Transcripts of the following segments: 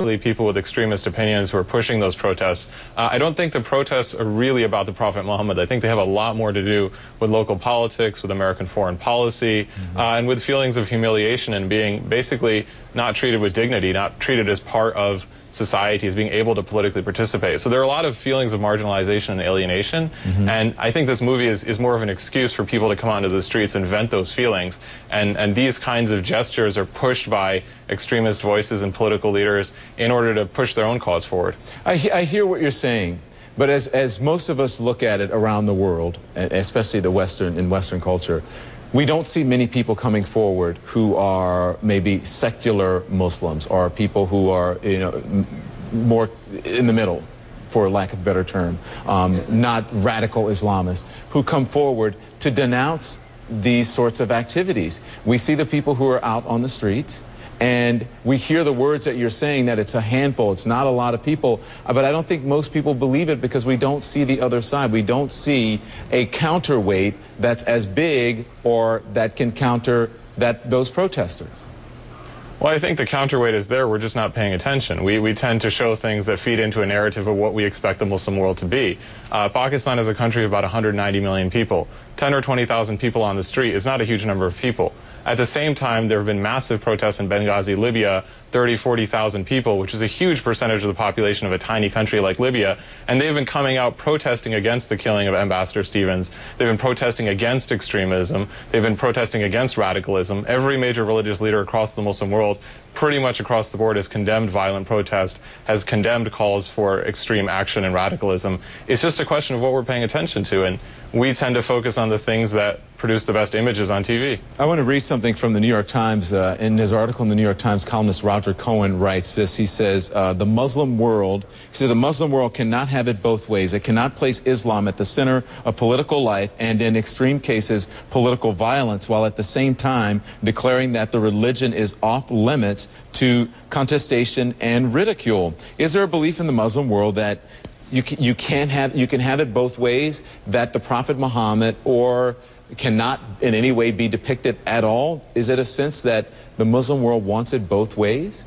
people with extremist opinions who are pushing those protests. I don't think the protests are really about the Prophet Muhammad. I think they have a lot more to do with local politics, with American foreign policy, and with feelings of humiliation and being basically not treated with dignity, not treated as part of society, as being able to politically participate. So there are a lot of feelings of marginalization and alienation, and I think this movie is more of an excuse for people to come onto the streets and vent those feelings. And these kinds of gestures are pushed by extremist voices and political leaders in order to push their own cause forward. I hear what you're saying, but as most of us look at it around the world, especially in Western culture, we don't see many people coming forward who are maybe secular Muslims or people who are, more in the middle, for lack of a better term, not radical Islamists, who come forward to denounce these sorts of activities. We see the people who are out on the streets, and we hear the words that you're saying, that it's a handful, it's not a lot of people, but I don't think most people believe it because we don't see the other side. We don't see a counterweight that's as big or that can counter those protesters. Well, I think the counterweight is there. We're just not paying attention. We tend to show things that feed into a narrative of what we expect the Muslim world to be. Pakistan is a country of about 190 million people. 10 or 20,000 people on the street is not a huge number of people. At the same time, there have been massive protests in Benghazi, Libya, 30, 40,000 people, which is a huge percentage of the population of a tiny country like Libya. And they've been coming out protesting against the killing of Ambassador Stevens. They've been protesting against extremism. They've been protesting against radicalism. Every major religious leader across the Muslim world, pretty much across the board, has condemned violent protest, has condemned calls for extreme action and radicalism. It's just a question of what we're paying attention to, and we tend to focus on the things that produce the best images on TV. I want to read something from the New York Times. In his article in the New York Times, columnist Roger Cohen writes this. He says, the Muslim world cannot have it both ways. It cannot place Islam at the center of political life and, in extreme cases, political violence, while at the same time declaring that the religion is off limits to contestation and ridicule. Is there a belief in the Muslim world that you can have it both ways, that the Prophet Muhammad cannot in any way be depicted at all? Is it a sense that the Muslim world wants it both ways?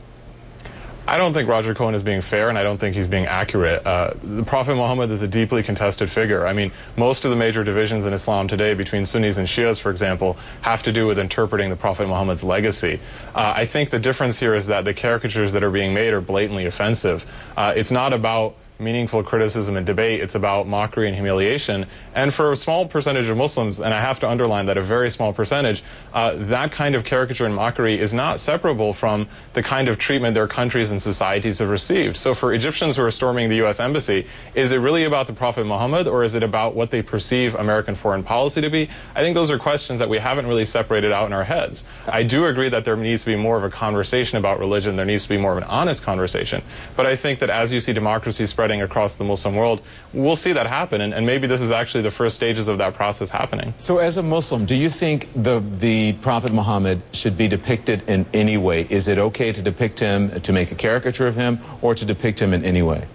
I don't think Roger Cohen is being fair, and I don't think he's being accurate. The Prophet Muhammad is a deeply contested figure. I mean, most of the major divisions in Islam today between Sunnis and Shias, for example, have to do with interpreting the Prophet Muhammad's legacy. I think the difference here is that the caricatures that are being made are blatantly offensive. It's not about meaningful criticism and debate. It's about mockery and humiliation. And for a small percentage of Muslims, and I have to underline that, a very small percentage, that kind of caricature and mockery is not separable from the kind of treatment their countries and societies have received. So for Egyptians who are storming the U.S. Embassy, is it really about the Prophet Muhammad, or is it about what they perceive American foreign policy to be? I think those are questions that we haven't really separated out in our heads. I do agree that there needs to be more of a conversation about religion. There needs to be more of an honest conversation. But I think that as you see democracy spreading across the Muslim world, we'll see that happen, and maybe this is actually the first stages of that process happening. So as a Muslim, do you think the Prophet Muhammad should be depicted in any way? Is it okay to depict him, to make a caricature of him, or to depict him in any way?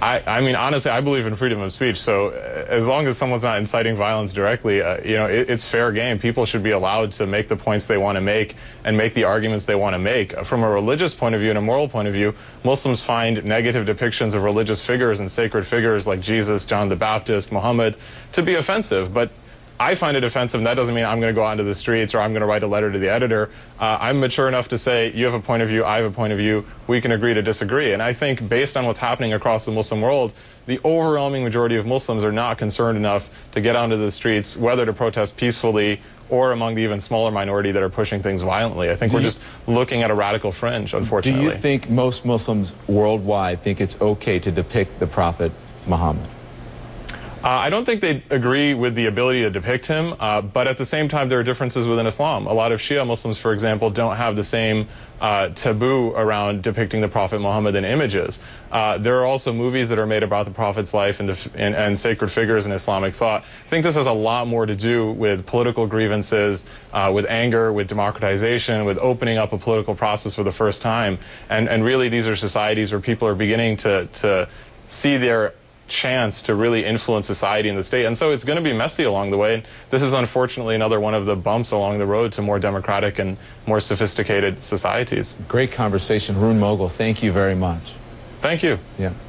I mean, honestly, I believe in freedom of speech, so as long as someone's not inciting violence directly, it's fair game. People should be allowed to make the points they want to make and make the arguments they want to make. From a religious point of view and a moral point of view, Muslims find negative depictions of religious figures and sacred figures like Jesus, John the Baptist, Muhammad to be offensive, but I find it offensive, and that doesn't mean I'm going to go onto the streets or I'm going to write a letter to the editor. I'm mature enough to say, you have a point of view, I have a point of view, we can agree to disagree. And I think based on what's happening across the Muslim world, the overwhelming majority of Muslims are not concerned enough to get onto the streets, whether to protest peacefully or among the even smaller minority that are pushing things violently. I think we're just looking at a radical fringe, unfortunately. Do you think most Muslims worldwide think it's okay to depict the Prophet Muhammad? I don't think they agree with the ability to depict him, but at the same time, there are differences within Islam. A lot of Shia Muslims, for example, don't have the same taboo around depicting the Prophet Muhammad in images. There are also movies that are made about the Prophet's life and sacred figures in Islamic thought. I think this has a lot more to do with political grievances, with anger, with democratization, with opening up a political process for the first time. And really, these are societies where people are beginning to see their chance to really influence society and the state. And so it's going to be messy along the way. And this is unfortunately another one of the bumps along the road to more democratic and more sophisticated societies. Great conversation. Haroon Moghal, thank you very much. Thank you. Yeah.